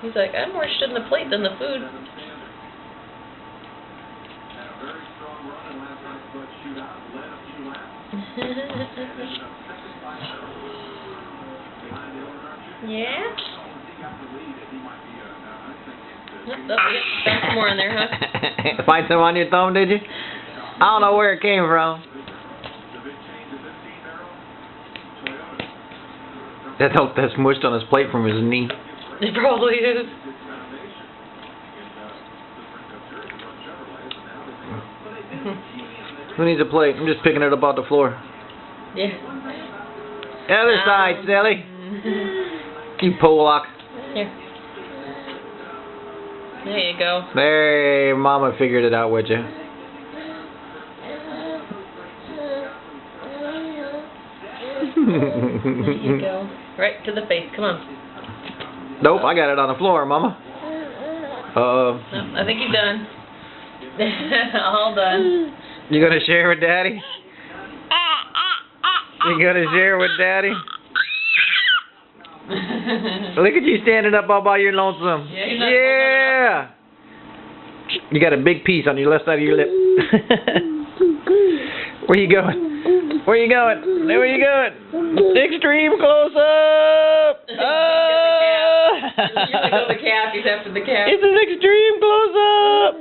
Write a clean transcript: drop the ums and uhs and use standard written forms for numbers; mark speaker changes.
Speaker 1: He's like, I'm more interested in the plate than the food. Yeah? Found some more in there, huh?
Speaker 2: Find some on your thumb, did you? I don't know where it came from. That's smushed on his plate from his knee.
Speaker 1: It probably is.
Speaker 2: Who needs a plate? I'm just picking it up off the floor.
Speaker 1: Yeah.
Speaker 2: Other side, silly. You Pollock.
Speaker 1: Here. There you go.
Speaker 2: There, Mama figured it out with you.
Speaker 1: There you go. Right to the face. Come on.
Speaker 2: Nope, I got it on the floor, Mama.
Speaker 1: No, I think you're done. All done.
Speaker 2: You gonna share with Daddy? You gonna share with Daddy? Look at you standing up all by your lonesome. Yeah. You got a big piece on your left side of your lip. Where you going? Where you going? Where you going? Extreme close up.
Speaker 1: You're like the calf. He's after the calf.
Speaker 2: It's an extreme close up.